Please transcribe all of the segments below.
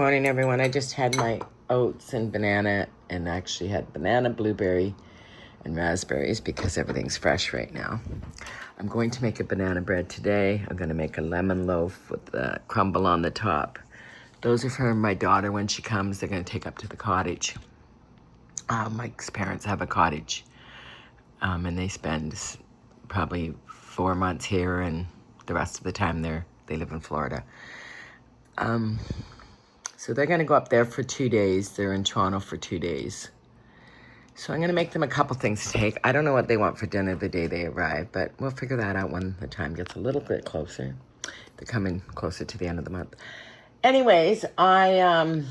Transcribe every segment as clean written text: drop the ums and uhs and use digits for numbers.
Morning, everyone. I just had my oats and banana, and actually had banana, blueberry, and raspberries because everything's fresh right now. I'm going to make a banana bread today. I'm going to make a lemon loaf with the crumble on the top. Those are for my daughter when she comes. They're going to take up to the cottage. Mike's parents have a cottage, and they spend probably 4 months here, and the rest of the time they live in Florida. So they're going to go up there for 2 days. They're in Toronto for 2 days. So I'm going to make them a couple things to take. I don't know what they want for dinner the day they arrive, but we'll figure that out when the time gets a little bit closer. They're coming closer to the end of the month. Anyways, I'm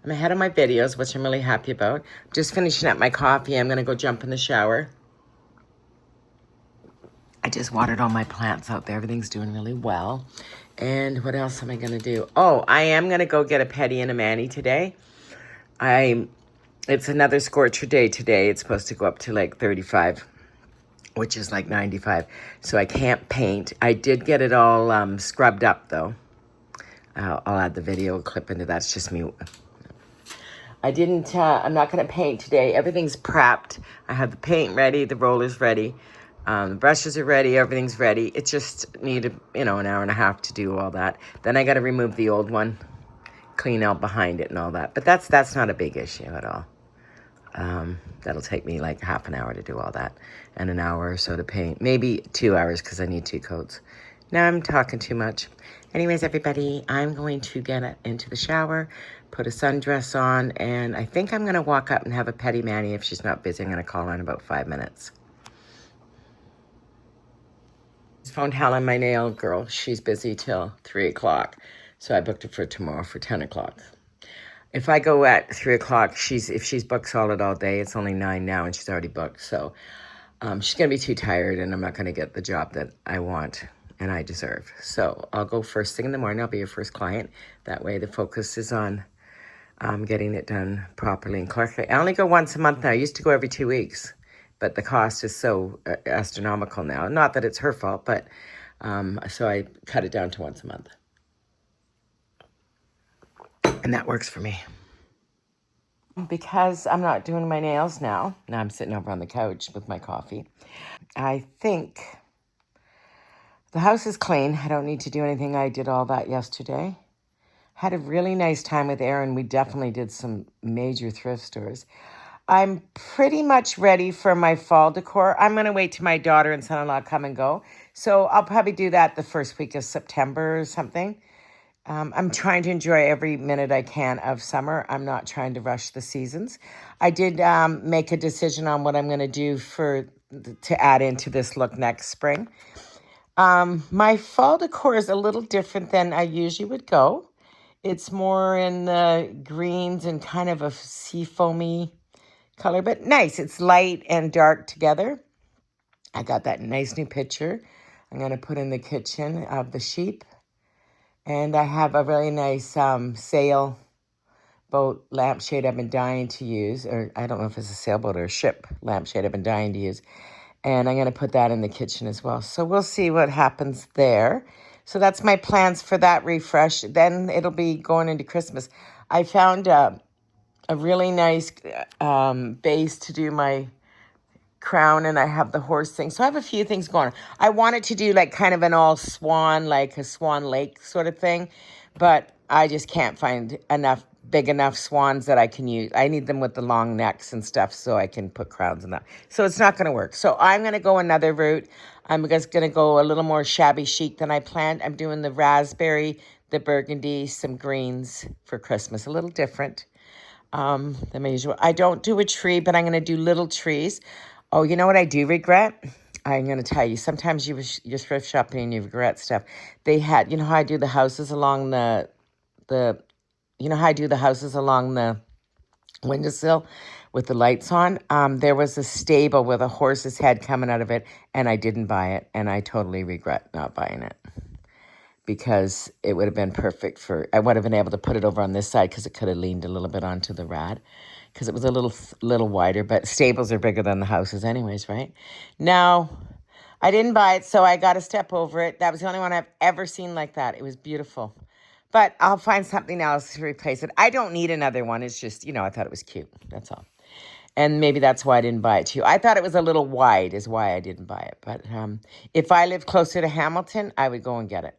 ahead of my videos, which I'm really happy about. Just finishing up my coffee. I'm going to go jump in the shower. I just watered all my plants out there. Everything's doing really well. And what else am I going to do? Oh, I am going to go get a pedi and a mani today. It's another scorcher day today. It's supposed to go up to like 35, which is like 95. So I can't paint. I did get it all scrubbed up, though. I'll add the video clip into that. It's just me. I'm not going to paint today. Everything's prepped. I have the paint ready. The roller's ready. The brushes are ready. Everything's ready. It just needed, an hour and a half to do all that. Then I got to remove the old one, clean out behind it and all that. But that's not a big issue at all. That'll take me like half an hour to do all that and an hour or so to paint. Maybe 2 hours because I need 2 coats. Now I'm talking too much. Anyways, everybody, I'm going to get into the shower, put a sundress on, and I think I'm going to walk up and have a pedi mani. If she's not busy, I'm going to call her in about 5 minutes. I phoned Helen, my nail girl. She's busy till 3 o'clock. So I booked it for tomorrow for 10 o'clock. If I go at 3 o'clock, if she's booked solid all day, it's only 9 now and she's already booked. So she's going to be too tired and I'm not going to get the job that I want and I deserve. So I'll go first thing in the morning. I'll be your first client. That way the focus is on getting it done properly and correctly. I only go once a month now. I used to go every 2 weeks. But the cost is so astronomical now. Not that it's her fault, but so I cut it down to once a month. And that works for me. Because I'm not doing my nails now I'm sitting over on the couch with my coffee. I think the house is clean. I don't need to do anything. I did all that yesterday. Had a really nice time with Aaron. We definitely did some major thrift stores. I'm pretty much ready for my fall decor. I'm going to wait till my daughter and son-in-law come and go. So I'll probably do that the first week of September or something. I'm trying to enjoy every minute I can of summer. I'm not trying to rush the seasons. I did make a decision on what I'm going to do to add into this look next spring. My fall decor is a little different than I usually would go. It's more in the greens and kind of a seafoamy color, but nice. It's light and dark together. I got that nice new picture I'm going to put in the kitchen of the sheep. And I have a really nice sailboat lampshade I've been dying to use. Or I don't know if it's a sailboat or a ship lampshade I've been dying to use. And I'm going to put that in the kitchen as well. So we'll see what happens there. So that's my plans for that refresh. Then it'll be going into Christmas. I found a really nice base to do my crown, and I have the horse thing. So I have a few things going on. I wanted to do like kind of an all swan, like a Swan Lake sort of thing, but I just can't find big enough swans that I can use. I need them with the long necks and stuff so I can put crowns in that. So it's not going to work. So I'm going to go another route. I'm just going to go a little more shabby chic than I planned. I'm doing the raspberry, the burgundy, some greens for Christmas. A little different than my usual. I don't do a tree, but I'm going to do little trees. Oh, you know what I do regret? I'm going to tell you. Sometimes you're thrift shopping and you regret stuff. They had, how I do the houses along the windowsill with the lights on? There was a stable with a horse's head coming out of it, and I didn't buy it, and I totally regret not buying it. Because it would have been perfect I would have been able to put it over on this side because it could have leaned a little bit onto the rad because it was a little wider, but stables are bigger than the houses anyways, right? Now, I didn't buy it, so I got to step over it. That was the only one I've ever seen like that. It was beautiful. But I'll find something else to replace it. I don't need another one. It's just, I thought it was cute. That's all. And maybe that's why I didn't buy it too. I thought it was a little wide is why I didn't buy it. But if I lived closer to Hamilton, I would go and get it.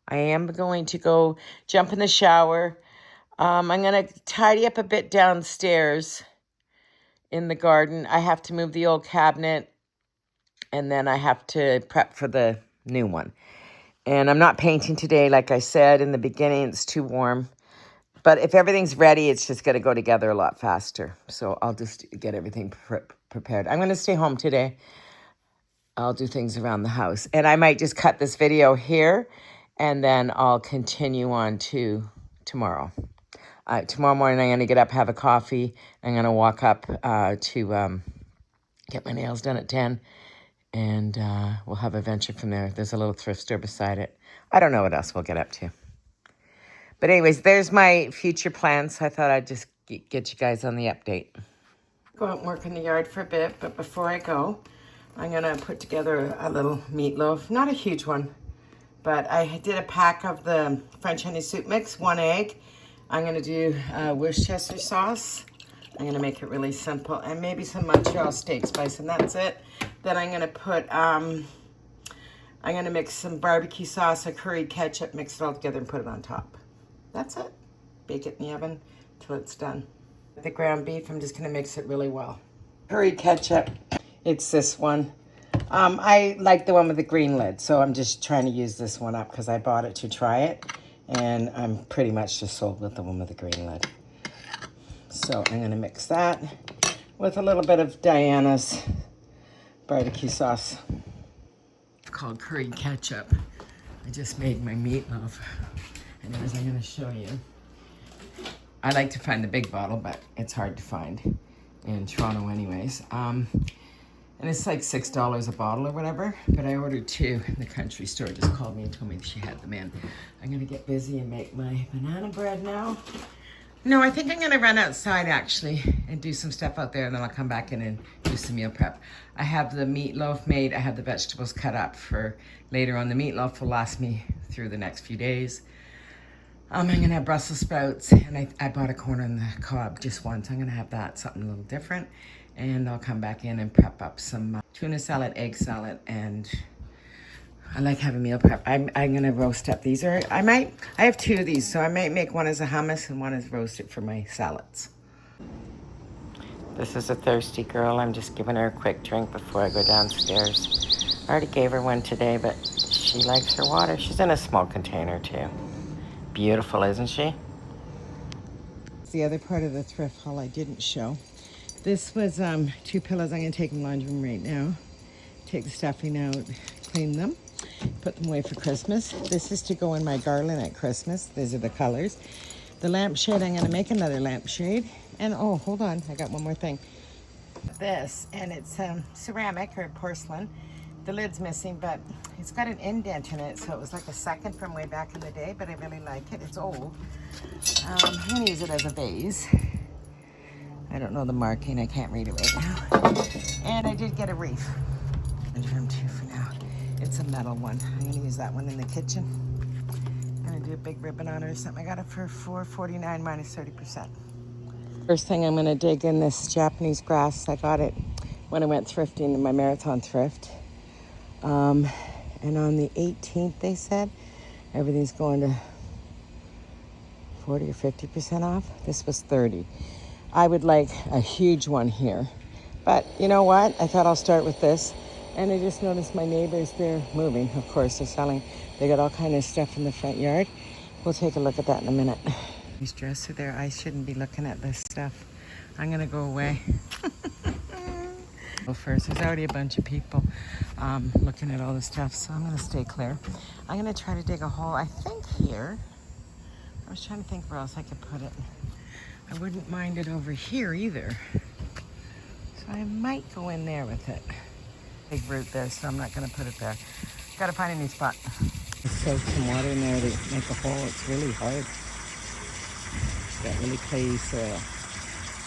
I am going to go jump in the shower. I'm going to tidy up a bit downstairs in the garden. I have to move the old cabinet, and then I have to prep for the new one. And I'm not painting today, like I said in the beginning. It's too warm. But if everything's ready, it's just going to go together a lot faster. So I'll just get everything prepared. I'm going to stay home today. I'll do things around the house. And I might just cut this video here, and then I'll continue on to tomorrow. Tomorrow morning, I'm going to get up, have a coffee. I'm going to walk up to get my nails done at 10. And we'll have a venture from there. There's a little thrift store beside it. I don't know what else we'll get up to. But anyways, there's my future plans. I thought I'd just get you guys on the update. Go out and work in the yard for a bit. But before I go, I'm going to put together a little meatloaf. Not a huge one. But I did a pack of the French onion soup mix, 1 egg. I'm going to do Worcestershire sauce. I'm going to make it really simple. And maybe some Montreal steak spice, and that's it. Then I'm going to put, I'm going to mix some barbecue sauce, a curry ketchup, mix it all together and put it on top. That's it. Bake it in the oven till it's done. The ground beef, I'm just going to mix it really well. Curry ketchup, it's this one. I like the one with the green lid, so I'm just trying to use this one up because I bought it to try it. And I'm pretty much just sold with the one with the green lid. So I'm going to mix that with a little bit of Diana's barbecue sauce. It's called curry ketchup. I just made my meatloaf. Anyways, I'm going to show you. I like to find the big bottle, but it's hard to find in Toronto anyways. And it's like $6 a bottle or whatever, but I ordered 2. The country store just called me and told me she had them in. I'm going to get busy and make my banana bread now. No, I think I'm going to run outside actually and do some stuff out there, and then I'll come back in and do some meal prep. I have the meatloaf made. I have the vegetables cut up for later on. The meatloaf will last me through the next few days. I'm going to have Brussels sprouts, and I bought a corn on the cob just once. I'm going to have that, something a little different. And I'll come back in and prep up some tuna salad, egg salad, and I like having meal prep. I'm going to roast up these. Or I have 2 of these, so I might make one as a hummus and one as roasted for my salads. This is a thirsty girl. I'm just giving her a quick drink before I go downstairs. I already gave her one today, but she likes her water. She's in a small container too. Beautiful, isn't she? It's the other part of the thrift haul I didn't show. This was 2 pillows. I'm going to take them laundry room right now. Take the stuffing out, clean them, put them away for Christmas. This is to go in my garland at Christmas. These are the colors. The lampshade, I'm going to make another lampshade. And oh, hold on, I got one more thing. This, and it's ceramic or porcelain. The lid's missing, but it's got an indent in it, so it was like a second from way back in the day, but I really like it. It's old. I'm going to use it as a vase. I don't know the marking. I can't read it right now. And I did get a wreath. And room 2 for now. It's a metal one. I'm going to use that one in the kitchen. I'm going to do a big ribbon on it or something. I got it for $4.49 minus 30%. First thing, I'm going to dig in this Japanese grass. I got it when I went thrifting in my marathon thrift. And on the 18th, they said, everything's going to 40 or 50% off. This was 30. I would like a huge one here. But you know what? I thought I'll start with this. And I just noticed my neighbors, they're moving. Of course, they're selling. They got all kind of stuff in the front yard. We'll take a look at that in a minute. These dresser there, I shouldn't be looking at this stuff. I'm going to go away. Go first. There's already a bunch of people looking at all this stuff, so I'm going to stay clear. I'm going to try to dig a hole, I think here. I was trying to think where else I could put it. I wouldn't mind it over here either. So I might go in there with it. Big root there, so I'm not going to put it there. Got to find a new spot. Soak some water in there to make a hole. It's really hard. It's got really clayey soil.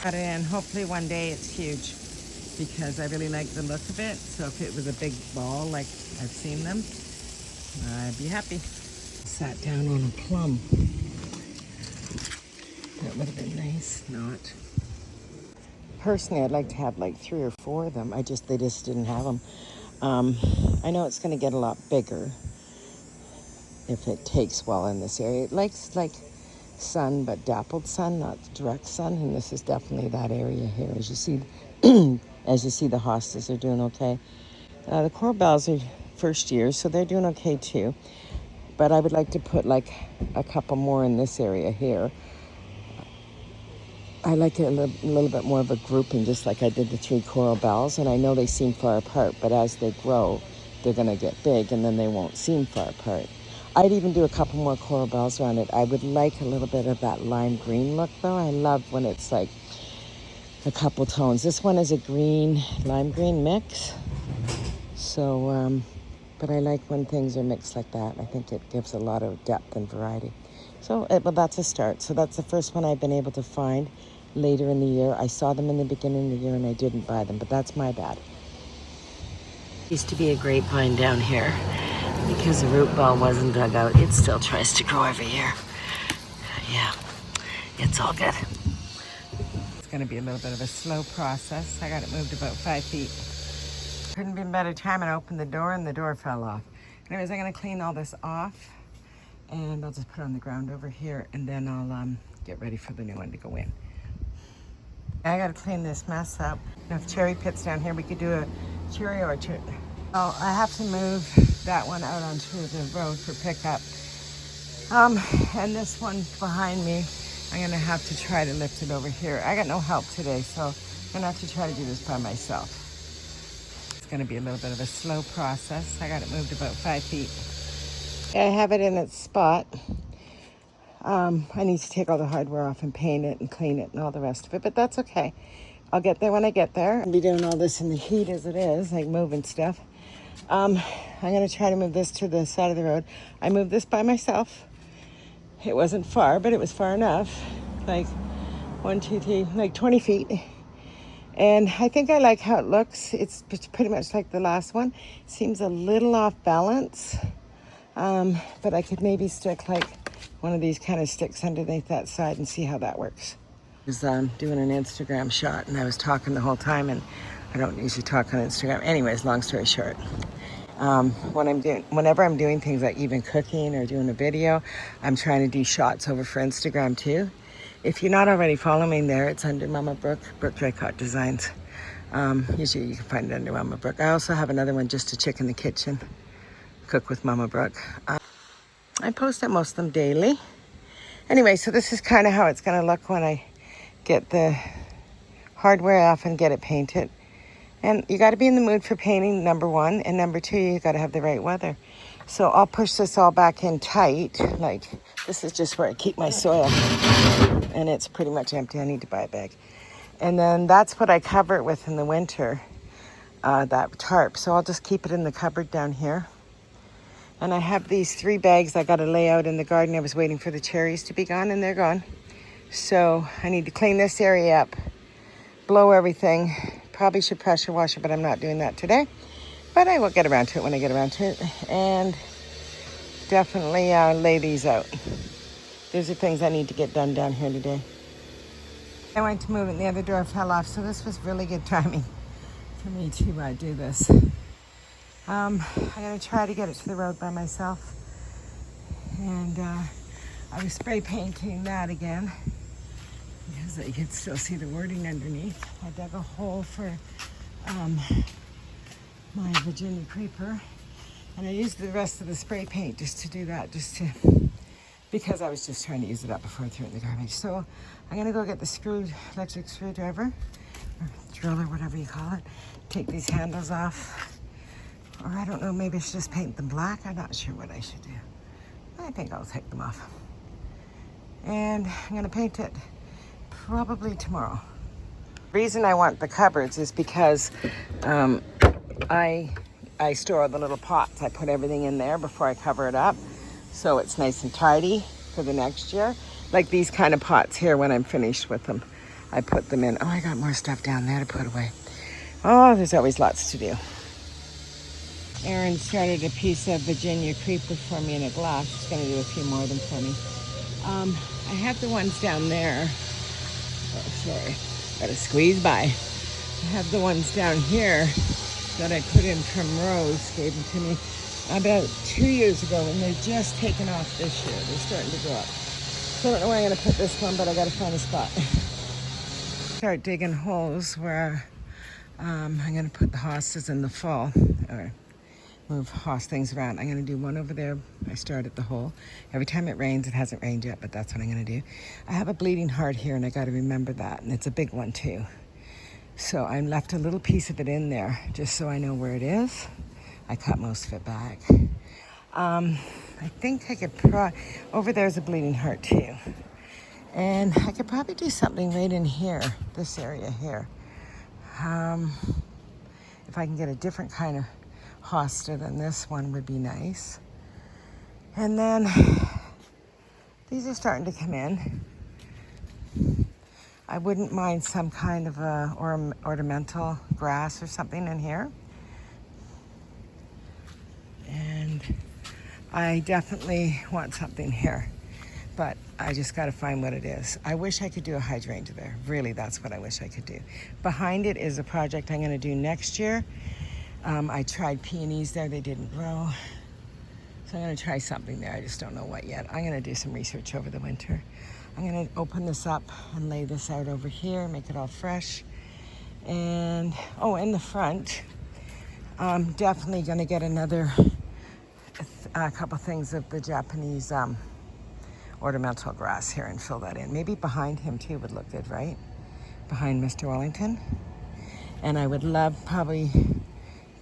Got it in. Hopefully one day it's huge, because I really like the look of it. So if it was a big ball like I've seen them, I'd be happy. sat down on a plum. That would have been nice. Not. Personally, I'd like to have like 3 or 4 of them. They just didn't have them. I know it's going to get a lot bigger if it takes well in this area. It likes like sun, but dappled sun, not direct sun. And this is definitely that area here. As you see, the hostas are doing okay. The coral bells are first year, so they're doing okay too. But I would like to put like a couple more in this area here. I like it a little bit more of a grouping, just like I did the 3 coral bells. And I know they seem far apart, but as they grow, they're going to get big, and then they won't seem far apart. I'd even do a couple more coral bells around it. I would like a little bit of that lime green look, though. I love when it's like a couple tones. This one is a green, lime green mix. So, but I like when things are mixed like that. I think it gives a lot of depth and variety. So, well, that's a start. So that's the first one I've been able to find later in the year. I saw them in the beginning of the year and I didn't buy them, but that's my bad. Used to be a grapevine down here. Because the root ball wasn't dug out, it still tries to grow every year. Yeah, it's all good. It's gonna be a little bit of a slow process. I got it moved about 5 feet. Couldn't be a better time. I opened the door and the door fell off. Anyways, I'm gonna clean all this off and I'll just put it on the ground over here, and then I'll get ready for the new one to go in. I gotta clean this mess up. Enough cherry pits down here. We could do a cherry orchard. Oh, I have to move that one out onto the road for pickup. And this one behind me, I'm gonna have to try to lift it over here. I got no help today, so I'm gonna have to try to do this by myself. It's gonna be a little bit of a slow process. I got it moved about 5 feet. I have it in its spot. I need to take all the hardware off and paint it and clean it and all the rest of it, but that's okay. I'll get there when I get there. I'll be doing all this in the heat as it is, like moving stuff. I'm gonna try to move this to the side of the road. I moved this by myself. It wasn't far, but it was far enough. Like 1, 2, 3, like 20 feet. And I think I like how it looks. It's pretty much like the last one. It seems a little off balance. But I could maybe stick like one of these kind of sticks underneath that side and see how that works. I was doing an Instagram shot and I was talking the whole time, and I don't usually talk on Instagram. Anyways, long story short, whenever I'm doing things like even cooking or doing a video, I'm trying to do shots over for Instagram too. If you're not already following there, it's under Mama Brooke Draycott Designs. Usually you can find it under Mama Brooke. I also have another one, just a chick in the kitchen, cook with Mama Brooke. I post at most of them daily. Anyway, so this is kind of how it's going to look when I get the hardware off and get it painted. And you got to be in the mood for painting, number 1. And number 2, you got to have the right weather. So I'll push this all back in tight. Like, this is just where I keep my soil. And it's pretty much empty. I need to buy a bag. And then that's what I cover it with in the winter, that tarp. So I'll just keep it in the cupboard down here. And I have these 3 bags I got to lay out in the garden. I was waiting for the cherries to be gone, and they're gone. So I need to clean this area up, blow everything. Probably should pressure wash it, but I'm not doing that today. But I will get around to it when I get around to it. And definitely lay these out. These are things I need to get done down here today. I went to move it and the other door fell off, so this was really good timing for me to do this. I'm going to try to get it to the road by myself. And I was spray painting that again because you could still see the wording underneath. I dug a hole for my Virginia creeper, and I used the rest of the spray paint just to do that, because I was just trying to use it up before I threw it in the garbage. So I'm going to go get the electric screwdriver, or drill, or whatever you call it, take these handles off. Or I don't know, maybe I should just paint them black. I'm not sure what I should do. I think I'll take them off. And I'm gonna paint it probably tomorrow. The reason I want the cupboards is because I store all the little pots. I put everything in there before I cover it up, so it's nice and tidy for the next year. Like these kind of pots here, when I'm finished with them, I put them in. Oh, I got more stuff down there to put away. Oh, there's always lots to do. Erin started a piece of Virginia creeper for me in a glass. She's going to do a few more of them for me. I have the ones down there. Oh, sorry. Got to squeeze by. I have the ones down here that I put in from Rose, gave them to me about 2 years ago, and they're just taken off this year. They're starting to grow up. So I don't know where I'm going to put this one, but I got to find a spot. Start digging holes where I'm going to put the hostas in the fall, or move host things around. I'm going to do one over there. I started the hole. Every time it rains, it hasn't rained yet, but that's what I'm going to do. I have a bleeding heart here, and I got to remember that, and it's a big one too. So I left a little piece of it in there just so I know where it is. I cut most of it back. I think I could over there's a bleeding heart too. And I could probably do something right in here, this area here. If I can get a different kind of hosta than this one would be nice. And then these are starting to come in. I wouldn't mind some kind of ornamental grass or something in here. And I definitely want something here, but I just got to find what it is. I wish I could do a hydrangea there. Really, that's what I wish I could do. Behind it is a project I'm going to do next year. I tried peonies there. They didn't grow. So I'm going to try something there. I just don't know what yet. I'm going to do some research over the winter. I'm going to open this up and lay this out over here, make it all fresh. And, oh, in the front, I'm definitely going to get a couple things of the Japanese ornamental grass here and fill that in. Maybe behind him too would look good, right? Behind Mr. Wellington. And I would love probably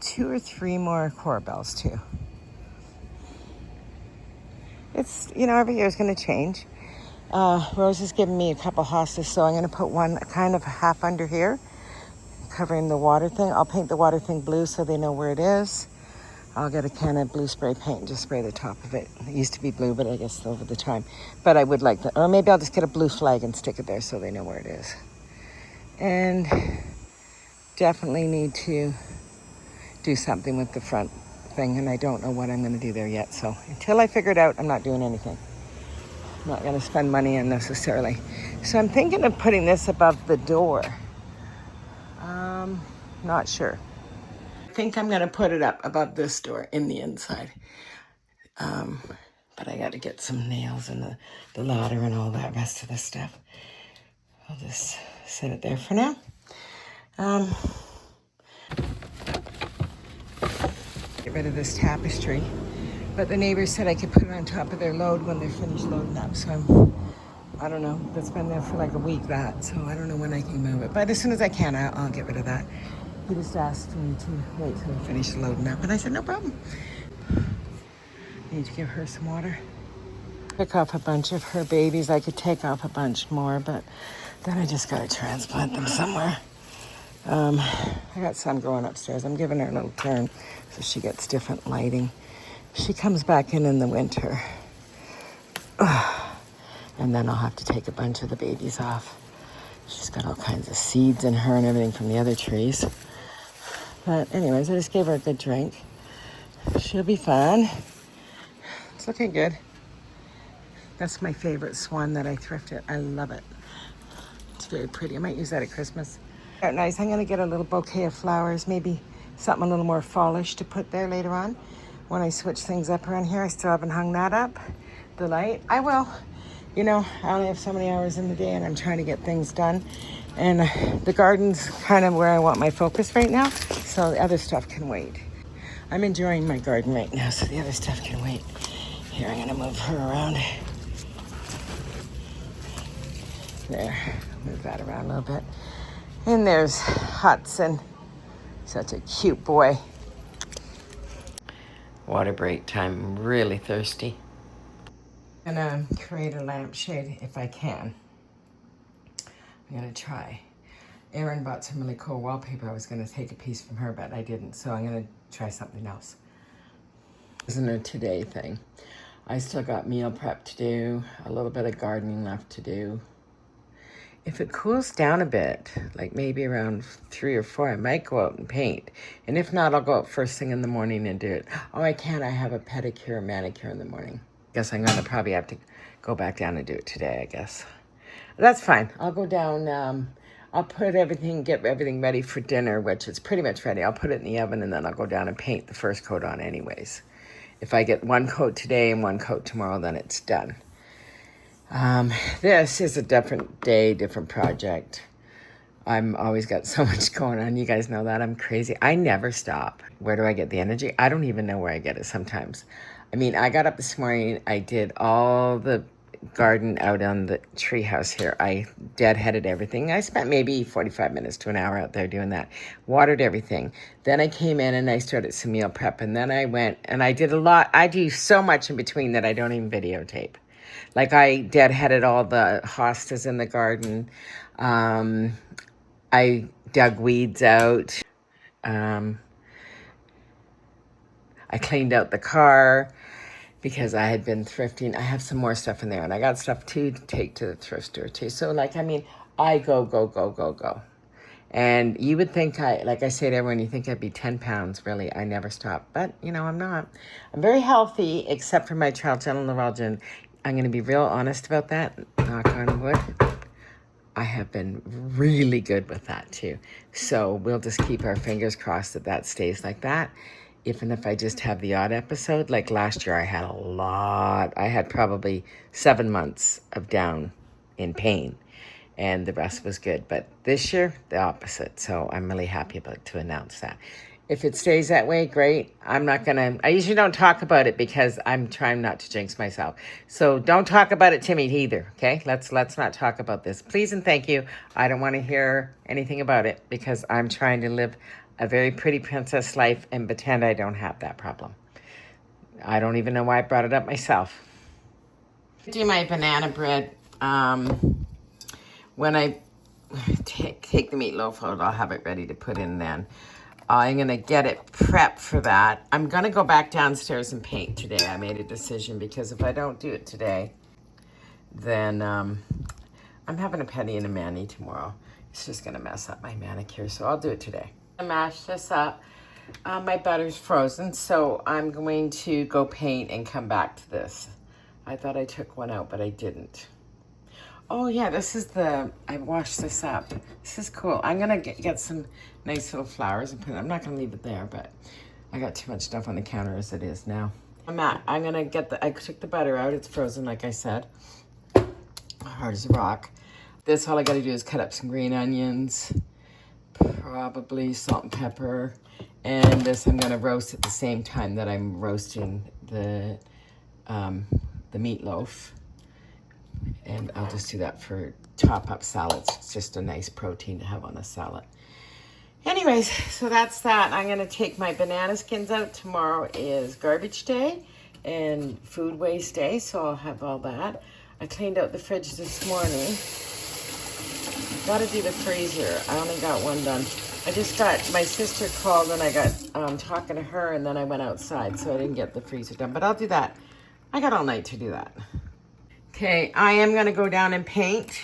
2 or 3 more corbels too. It's, every year is going to change. Rose has given me a couple hostas, so I'm going to put one kind of half under here, covering the water thing. I'll paint the water thing blue so they know where it is. I'll get a can of blue spray paint and just spray the top of it. It used to be blue, but I guess over the time. But I would like that. Or maybe I'll just get a blue flag and stick it there so they know where it is. And definitely need to do something with the front thing, and I don't know what I'm going to do there yet. So until I figure it out, I'm not doing anything. I'm not going to spend money unnecessarily. So I'm thinking of putting this above the door. Not sure. I think I'm going to put it up above this door in the inside. But I got to get some nails and the ladder and all that rest of the stuff. I'll just set it there for now. Get rid of this tapestry. But the neighbors said I could put it on top of their load when they're finished loading up. So I don't know. That's been there for like a week, that. So I don't know when I can move it. But as soon as I can, I'll get rid of that. He just asked me to wait till I finish loading up. And I said, no problem. I need to give her some water. Pick off a bunch of her babies. I could take off a bunch more, but then I just got to transplant them somewhere. I got some growing upstairs. I'm giving her a little turn so she gets different lighting. She comes back in the winter. And then I'll have to take a bunch of the babies off. She's got all kinds of seeds in her and everything from the other trees. But anyways, I just gave her a good drink. She'll be fine. It's looking good. That's my favorite swan that I thrifted. I love it. It's very pretty. I might use that at Christmas. Nice. I'm going to get a little bouquet of flowers, maybe something a little more fallish to put there later on. When I switch things up around here, I still haven't hung that up. The light, I will. I only have so many hours in the day and I'm trying to get things done. And the garden's kind of where I want my focus right now. So the other stuff can wait. I'm enjoying my garden right now, so the other stuff can wait. Here, I'm going to move her around. There, move that around a little bit. And there's Hudson, such a cute boy. Water break time, I'm really thirsty. I'm gonna create a lampshade if I can. I'm gonna try. Erin bought some really cool wallpaper. I was gonna take a piece from her, but I didn't, so I'm gonna try something else. Isn't a today thing. I still got meal prep to do, a little bit of gardening left to do. If it cools down a bit, like maybe around 3 or 4, I might go out and paint. And if not, I'll go out first thing in the morning and do it. Oh, I can't. I have a pedicure and manicure in the morning. Guess I'm going to probably have to go back down and do it today, I guess. That's fine. I'll go down. I'll put everything, get everything ready for dinner, which is pretty much ready. I'll put it in the oven and then I'll go down and paint the first coat on anyways. If I get one coat today and one coat tomorrow, then it's done. This is a different day, different project. I'm always got so much going on. You guys know that. I'm crazy. I never stop. Where do I get the energy? I don't even know where I get it sometimes. I mean, I got up this morning. I did all the garden out on the treehouse here. I deadheaded everything. I spent maybe 45 minutes to an hour out there doing that. Watered everything. Then I came in and I started some meal prep. And then I went and I did a lot. I do so much in between that I don't even videotape. Like I deadheaded all the hostas in the garden. I dug weeds out. I cleaned out the car because I had been thrifting. I have some more stuff in there, and I got stuff to take to the thrift store too. So, like, I mean, I go. And you would think like I say to everyone, you think I'd be 10 pounds. Really, I never stop. But, you know, I'm not. I'm very healthy, except for my trigeminal neuralgia. And I'm going to be real honest about that, knock on wood. I have been really good with that too. So we'll just keep our fingers crossed that that stays like that. Even if I just have the odd episode, like last year I had a lot. I had probably 7 months of down in pain and the rest was good. But this year, the opposite. So I'm really happy to announce that. If it stays that way, great. I usually don't talk about it because I'm trying not to jinx myself. So don't talk about it to me either, okay? Let's not talk about this. Please and thank you. I don't want to hear anything about it because I'm trying to live a very pretty princess life and pretend I don't have that problem. I don't even know why I brought it up myself. Do my banana bread. When I take the meatloaf out, I'll have it ready to put in then. I'm going to get it prepped for that. I'm going to go back downstairs and paint today. I made a decision because if I don't do it today, then I'm having a pedi and a mani tomorrow. It's just going to mess up my manicure, so I'll do it today. I mash this up. My butter's frozen, so I'm going to go paint and come back to this. I thought I took one out, but I didn't. Oh yeah, I washed this up. This is cool. I'm gonna get some nice little flowers and put it, I'm not gonna leave it there, but I got too much stuff on the counter as it is now. I'm gonna I took the butter out. It's frozen, like I said. Hard as a rock. This, all I gotta do is cut up some green onions, probably salt and pepper. And this I'm gonna roast at the same time that I'm roasting the meatloaf. And I'll just do that for chop up salads. It's just a nice protein to have on a salad. Anyways, so that's that. I'm going to take my banana skins out. Tomorrow is garbage day and food waste day, so I'll have all that. I cleaned out the fridge this morning. Got to do the freezer. I only got one done. My sister called and I got talking to her and then I went outside, so I didn't get the freezer done. But I'll do that. I got all night to do that. Okay, I am going to go down and paint,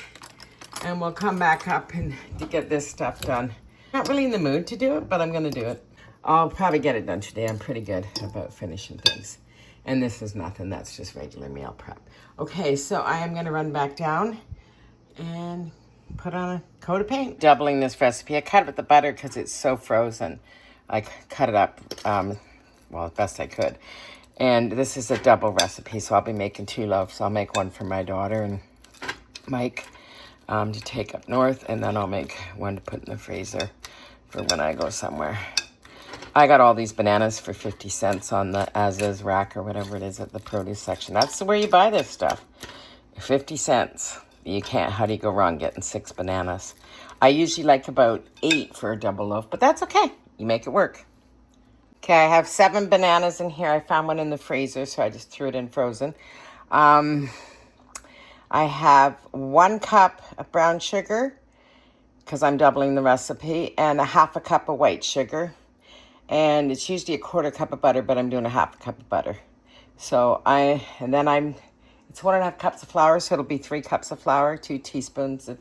and we'll come back up and to get this stuff done. Not really in the mood to do it, but I'm going to do it. I'll probably get it done today. I'm pretty good about finishing things. And this is nothing. That's just regular meal prep. Okay, so I am going to run back down and put on a coat of paint. Doubling this recipe. I cut it with the butter because it's so frozen. I cut it up, well, as best I could. And this is a double recipe, so I'll be making 2 loaves. I'll make one for my daughter and Mike to take up north, and then I'll make one to put in the freezer for when I go somewhere. I got all these bananas for 50 cents on the as-is rack or whatever it is at the produce section. That's where you buy this stuff. 50 cents. How do you go wrong getting 6 bananas? I usually like about 8 for a double loaf, but that's okay. You make it work. Okay, I have 7 bananas in here. I found one in the freezer, so I just threw it in frozen. I have 1 cup of brown sugar, because I'm doubling the recipe, and a 1/2 cup of white sugar. And it's usually a 1/4 cup of butter, but I'm doing a 1/2 cup of butter. So it's 1.5 cups of flour, so it'll be 3 cups of flour, 2 teaspoons of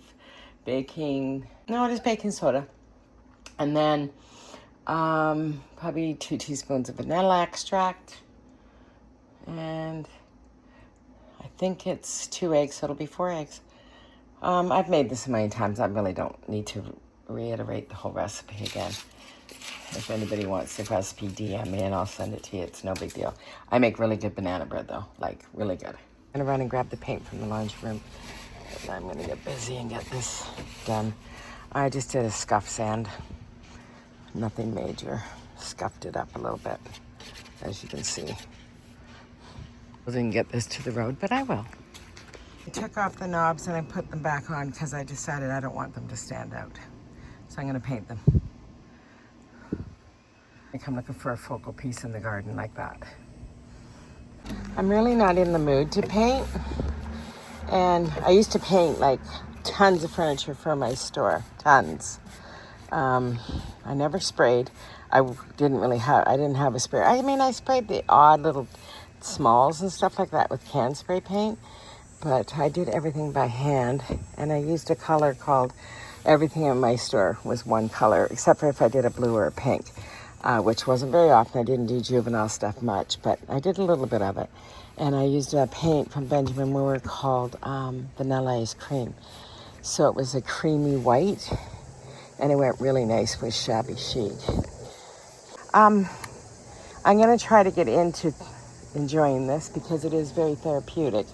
no, it is baking soda. And then probably 2 teaspoons of vanilla extract. And I think it's 2 eggs, so it'll be 4 eggs. I've made this a million times. I really don't need to reiterate the whole recipe again. If anybody wants the recipe, DM me and I'll send it to you. It's no big deal. I make really good banana bread though, like really good. I'm gonna run and grab the paint from the laundry room. And I'm gonna get busy and get this done. I just did a scuff sand. Nothing major. Scuffed it up a little bit, as you can see. I didn't get this to the road, but I will. I took off the knobs and I put them back on because I decided I don't want them to stand out. So I'm gonna paint them. I'm looking for a focal piece in the garden like that. I'm really not in the mood to paint. And I used to paint like tons of furniture for my store, tons. I never sprayed. I didn't have a spray. I mean, I sprayed the odd little smalls and stuff like that with can spray paint, but I did everything by hand, and I used a color called, everything in my store was one color, except for if I did a blue or a pink, which wasn't very often. I didn't do juvenile stuff much, but I did a little bit of it. And I used a paint from Benjamin Moore called Vanilla Ice Cream. So it was a creamy white, and it went really nice with shabby chic. I'm gonna try to get into enjoying this because it is very therapeutic.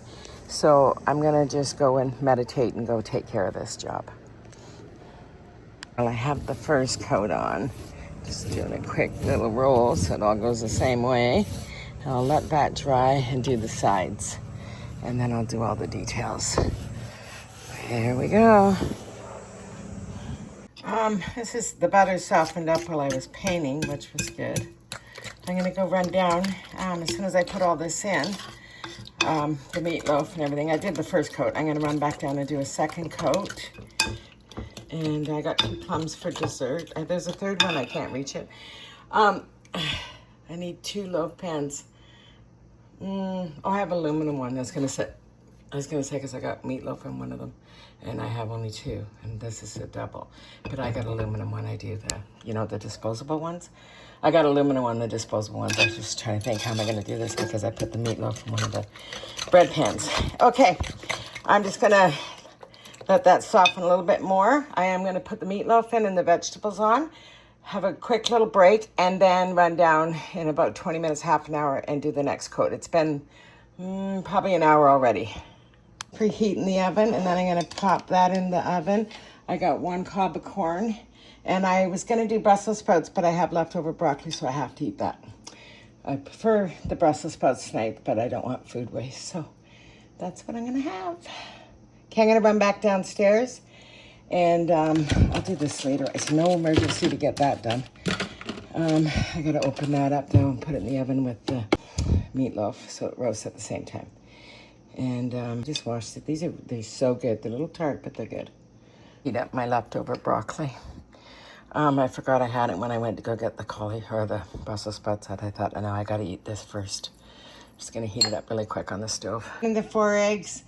So I'm gonna just go and meditate and go take care of this job. Well, I have the first coat on. Just doing a quick little roll so it all goes the same way. And I'll let that dry and do the sides. And then I'll do all the details. Here we go. The butter softened up while I was painting, which was good. I'm gonna go run down as soon as I put all this in, the meatloaf and everything. I did the first coat. I'm gonna run back down and do a second coat. And I got 2 plums for dessert. There's a third one, I can't reach it. I need 2 loaf pans. I have aluminum one. I was gonna say, because I got meatloaf in one of them, and I have only 2, and this is a double. But I got aluminum one. I do the disposable ones. I got aluminum on the disposable ones. I was just trying to think, how am I gonna do this, because I put the meatloaf in one of the bread pans. Okay, I'm just gonna let that soften a little bit more. I am gonna put the meatloaf in and the vegetables on, have a quick little break, and then run down in about 20 minutes, half an hour, and do the next coat. It's been probably an hour already. Preheating the oven, and then I'm gonna pop that in the oven. I got 1 cob of corn, and I was gonna do Brussels sprouts, but I have leftover broccoli, so I have to eat that. I prefer the Brussels sprouts tonight, but I don't want food waste, so that's what I'm gonna have. Okay, I'm gonna run back downstairs, and I'll do this later. It's no emergency to get that done. I gotta open that up though and put it in the oven with the meatloaf so it roasts at the same time. And just washed it. They're so good. They're a little tart, but they're good. Heat up my leftover broccoli. I forgot I had it when I went to go get the the Brussels sprouts. I thought, oh, no, I gotta eat this first. I'm just gonna heat it up really quick on the stove. And the 4 eggs.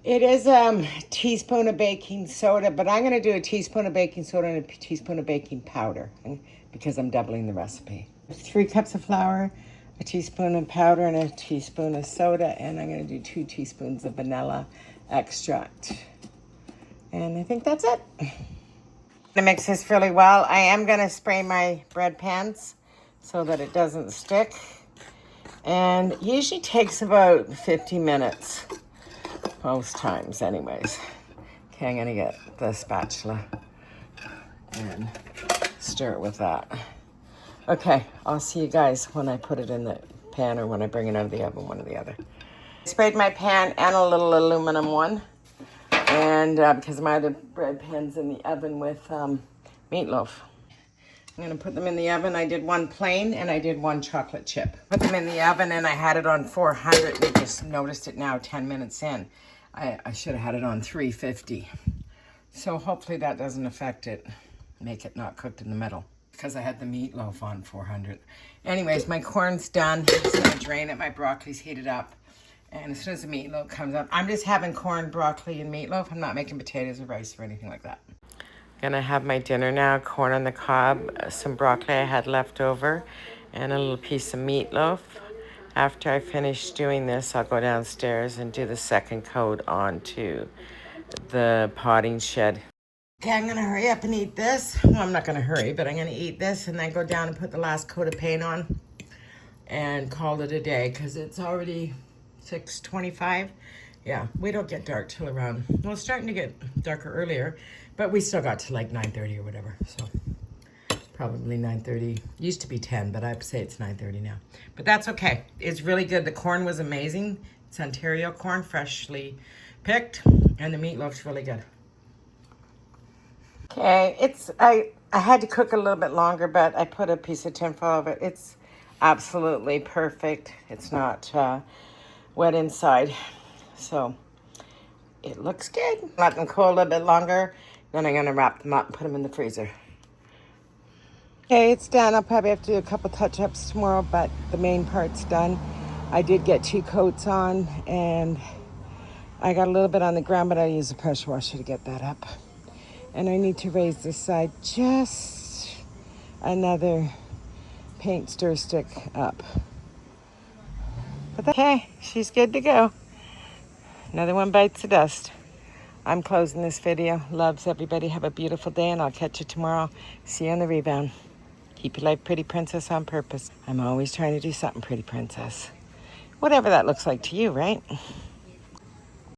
It is a teaspoon of baking soda, but I'm gonna do a teaspoon of baking soda and a teaspoon of baking powder because I'm doubling the recipe. 3 cups of flour, a teaspoon of powder, and a teaspoon of soda, and I'm gonna do 2 teaspoons of vanilla extract. And I think that's it. I'm gonna mix this really well. I am gonna spray my bread pans so that it doesn't stick. And it usually takes about 50 minutes. Most times anyways. Okay, I'm gonna get the spatula and stir it with that. Okay, I'll see you guys when I put it in the pan or when I bring it out of the oven, one or the other. I sprayed my pan and a little aluminum one, and because my other bread pan's in the oven with meatloaf. I'm gonna put them in the oven. I did 1 plain and I did 1 chocolate chip. Put them in the oven and I had it on 400. We just noticed it now 10 minutes in. I should have had it on 350. So hopefully that doesn't affect it, make it not cooked in the middle, because I had the meatloaf on 400. Anyways, my corn's done. Just gonna drain it. My broccoli's heated up. And as soon as the meatloaf comes up, I'm just having corn, broccoli, and meatloaf. I'm not making potatoes or rice or anything like that. Gonna have my dinner now, corn on the cob, some broccoli I had left over, and a little piece of meatloaf. After I finish doing this, I'll go downstairs and do the second coat onto the potting shed. Okay, I'm gonna hurry up and eat this. Well, I'm not gonna hurry, but I'm gonna eat this and then go down and put the last coat of paint on and call it a day because it's already 6:25. Yeah, we don't get dark till around, well, it's starting to get darker earlier, but we still got to like 9:30 or whatever, so probably 9:30. Used to be 10, but I'd say it's 9:30 now. But that's okay. It's really good. The corn was amazing. It's Ontario corn, freshly picked, and the meatloaf's really good. Okay, I had to cook a little bit longer, but I put a piece of tinfoil over it. It's absolutely perfect. It's not wet inside, so it looks good. Let them cool a little bit longer, then I'm gonna wrap them up and put them in the freezer. Okay, it's done. I'll probably have to do a couple touch-ups tomorrow, but the main part's done. I did get 2 coats on, and I got a little bit on the ground, but I used a pressure washer to get that up. And I need to raise this side just another paint stir stick up. But okay, she's good to go. Another one bites the dust. I'm closing this video. Loves everybody. Have a beautiful day, and I'll catch you tomorrow. See you on the rebound. Keep your life pretty, princess, on purpose. I'm always trying to do something pretty, princess. Whatever that looks like to you, right?